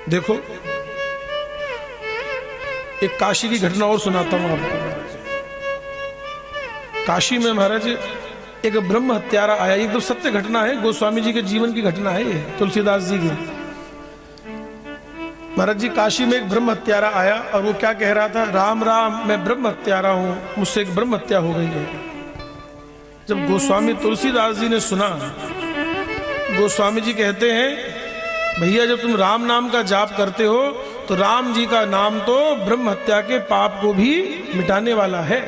देखो एक काशी की घटना और सुनाता हूं आपको। काशी में महाराज एक ब्रह्म हत्यारा आया, एकदम सत्य घटना है, गोस्वामी जी के जीवन की घटना है ये, तुलसीदास जी की। महाराज जी काशी में एक ब्रह्म हत्यारा आया और वो क्या कह रहा था, राम राम मैं ब्रह्म हत्यारा हूं, मुझसे एक ब्रह्म हत्या हो गई है। जब गोस्वामी तुलसीदास जी ने सुना, गोस्वामी जी कहते हैं भैया जब तुम राम नाम का जाप करते हो तो राम जी का नाम तो ब्रह्म हत्या के पाप को भी मिटाने वाला है,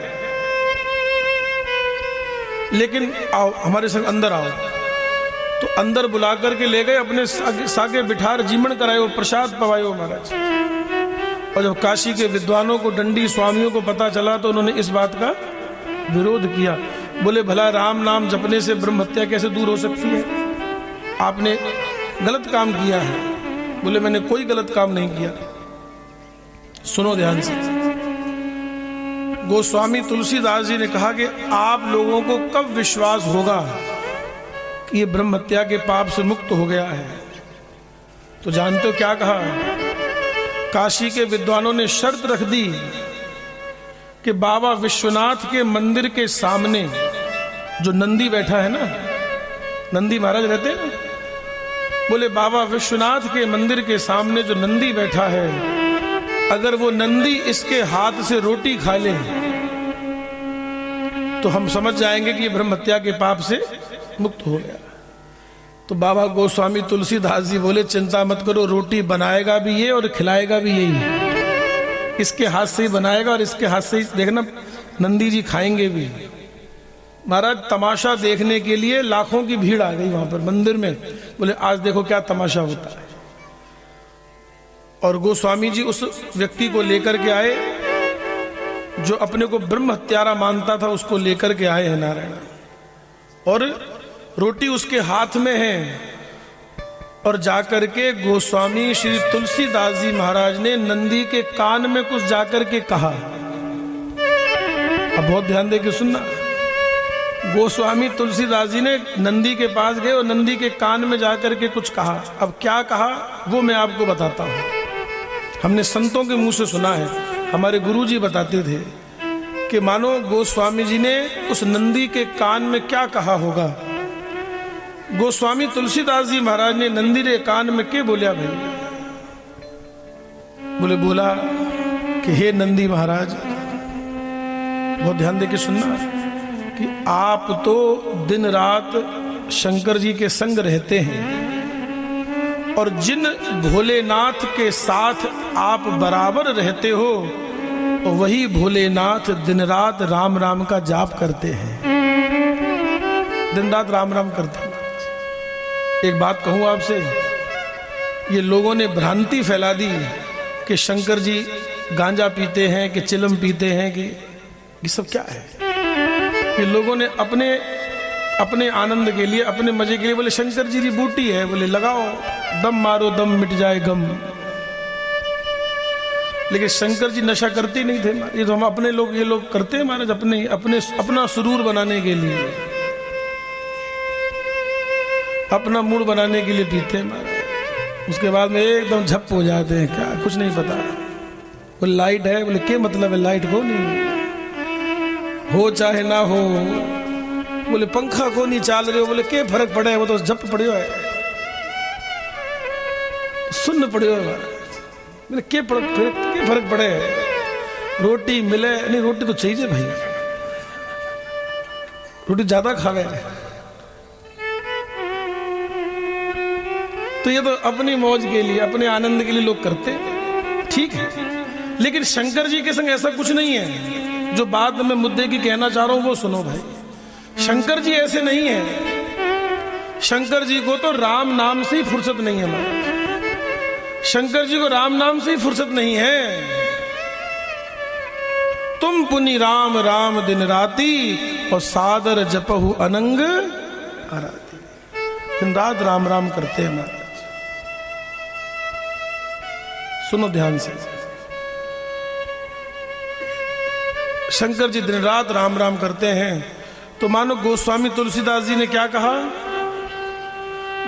लेकिन आओ हमारे संग अंदर आओ। तो अंदर बुला करके ले गए, अपने सागे बिठार जीमन करायो, प्रसाद पवायो महाराज। और जब काशी के विद्वानों को, डंडी स्वामियों को पता चला तो उन्होंने इस बात का विरोध किया। बोले भला राम नाम जपने से ब्रह्म हत्या कैसे दूर हो सकती है, आपने गलत काम किया है। बोले मैंने कोई गलत काम नहीं किया। सुनो ध्यान से, गोस्वामी तुलसीदास जी ने कहा कि आप लोगों को कब विश्वास होगा कि ये ब्रह्म हत्या के पाप से मुक्त हो गया है। तो जानते हो क्या कहा, काशी के विद्वानों ने शर्त रख दी कि बाबा विश्वनाथ के मंदिर के सामने जो नंदी बैठा है ना, नंदी महाराज रहते हैं, बोले बाबा विश्वनाथ के मंदिर के सामने जो नंदी बैठा है, अगर वो नंदी इसके हाथ से रोटी खा ले तो हम समझ जाएंगे कि ये ब्रह्म हत्या के पाप से मुक्त हो गया। तो बाबा गोस्वामी तुलसीदास जी बोले चिंता मत करो, रोटी बनाएगा भी ये और खिलाएगा भी यही, इसके हाथ से ही बनाएगा और इसके हाथ से ही देखना नंदी जी खाएंगे भी। महाराज तमाशा देखने के लिए लाखों की भीड़ आ गई वहां पर मंदिर में, बोले आज देखो क्या तमाशा होता है। और गोस्वामी जी उस व्यक्ति को लेकर के आए जो अपने को ब्रह्म हत्यारा मानता था, उसको लेकर के आए हैं नारायण, और रोटी उसके हाथ में है। और जाकर के गोस्वामी श्री तुलसीदास जी महाराज ने नंदी के कान में कुछ जाकर के कहा। अब बहुत ध्यान दे के सुनना, गोस्वामी तुलसीदास जी ने नंदी के पास गए और नंदी के कान में जाकर के कुछ कहा। अब क्या कहा वो मैं आपको बताता हूं, हमने संतों के मुंह से सुना है, हमारे गुरुजी बताते थे कि मानो गोस्वामी जी ने उस नंदी के कान में क्या कहा होगा। गोस्वामी तुलसीदास जी महाराज ने नंदी के कान में क्या बोलिया भाई, बोला कि हे नंदी महाराज, बहुत ध्यान दे के सुनना कि आप तो दिन रात शंकर जी के संग रहते हैं और जिन भोलेनाथ के साथ आप बराबर रहते हो वही भोलेनाथ दिन रात राम राम का जाप करते हैं, दिन रात राम राम करते हैं। एक बात कहूं आपसे, ये लोगों ने भ्रांति फैला दी कि शंकर जी गांजा पीते हैं कि चिलम पीते हैं, कि ये सब क्या है। ये लोगों ने अपने आनंद के लिए, अपने मजे के लिए बोले शंकर जी की बूटी है, बोले लगाओ दम मारो दम मिट जाए गम। लेकिन शंकर जी नशा करते ही नहीं थे। ये तो हम अपने लोग, ये लोग करते हैं महाराज अपना सुरूर बनाने के लिए, अपना मूड बनाने के लिए पीते हैं महाराज। उसके बाद में एकदम झप हो जाते हैं, क्या कुछ नहीं पता। बोले लाइट है, बोले क्या मतलब है लाइट को, नहीं हो चाहे ना हो। बोले पंखा को नहीं चाल रहे हो, बोले क्या फर्क पड़े, वो तो झप पड़े है, सुन पड़े हो। बोले क्या फर्क पड़े, रोटी मिले नहीं, रोटी तो चाहिए भाई, रोटी ज्यादा खावे। तो ये तो अपनी मौज के लिए, अपने आनंद के लिए लोग करते, ठीक है। लेकिन शंकर जी के संग ऐसा कुछ नहीं है। जो बात मैं मुद्दे की कहना चाह रहा हूं वो सुनो भाई, शंकर जी ऐसे नहीं है। शंकर जी को तो राम नाम से ही फुर्सत नहीं है महाराज, शंकर जी को राम नाम से ही फुर्सत नहीं है। तुम पुनि राम राम दिन राती और सादर जपहु अनंग आराती, दिन रात राम राम करते हैं महाराज। सुनो ध्यान से, शंकर जी दिन रात राम राम करते हैं। तो मानो गोस्वामी तुलसीदास जी ने क्या कहा,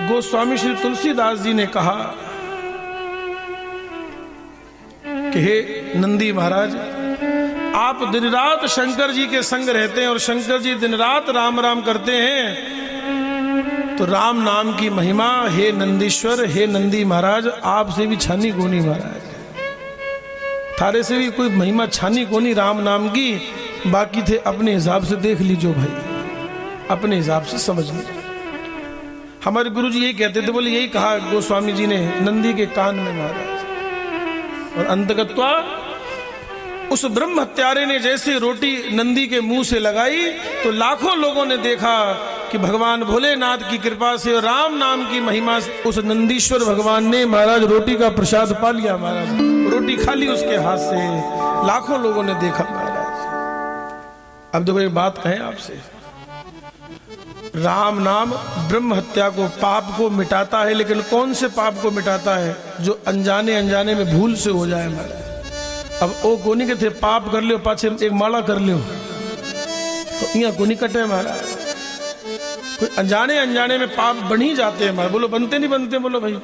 गोस्वामी श्री तुलसीदास जी ने कहा कि हे नंदी महाराज, आप दिन रात शंकर जी के संग रहते हैं और शंकर जी दिन रात राम राम करते हैं, तो राम नाम की महिमा, हे नंदीश्वर, हे नंदी महाराज, आपसे भी छानी कोनी महाराज, थारे से भी कोई महिमा छानी कोनी राम नाम की। बाकी थे अपने हिसाब से देख लीजिए भाई, अपने हिसाब से समझ लीजिए। हमारे गुरु जी यही कहते थे, बोले यही कहा गोस्वामी जी ने नंदी के कान में महाराज। और अंतगत्वा उस ब्रह्म हत्यारे ने जैसे रोटी नंदी के मुंह से लगाई तो लाखों लोगों ने देखा कि भगवान भोलेनाथ की कृपा से राम नाम की महिमा से उस नंदीश्वर भगवान ने महाराज रोटी का प्रसाद पा लिया महाराज, रोटी खा ली उसके हाथ से, लाखों लोगों ने देखा महाराज। अब देखो एक बात कहें आपसे, राम नाम ब्रह्म हत्या को, पाप को मिटाता है, लेकिन कौन से पाप को मिटाता है? जो अनजाने अनजाने में भूल से हो जाए महाराज। अब ओ कोनी के थे पाप कर लियो पाछे एक माला कर लियो तो यहाँ कोनी कटे महाराज। कोई अनजाने अनजाने में पाप बन ही जाते हैं महाराज। बोलो बनते नहीं बनते? बोलो भाई,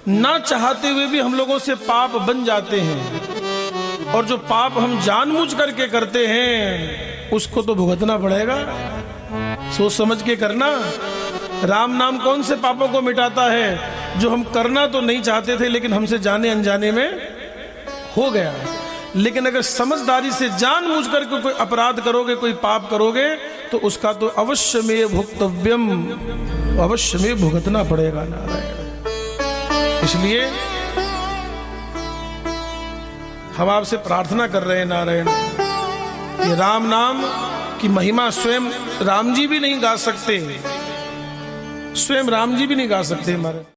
ना चाहते हुए भी हम लोगों से पाप बन जाते हैं, और जो पाप हम जानबूझ करके करते हैं उसको तो भुगतना पड़ेगा। सोच समझ के करना। राम नाम कौन से पापों को मिटाता है? जो हम करना तो नहीं चाहते थे लेकिन हमसे जाने अनजाने में हो गया। लेकिन अगर समझदारी से जानबूझ करके कोई अपराध करोगे, कोई पाप करोगे, तो उसका तो अवश्य में भुक्तव्यम, अवश्य में भुगतना पड़ेगा नारायण। इसलिए हम आपसे प्रार्थना कर रहे हैं नारायण, ये राम नाम की महिमा स्वयं राम जी भी नहीं गा सकते, स्वयं राम जी भी नहीं गा सकते हमारे।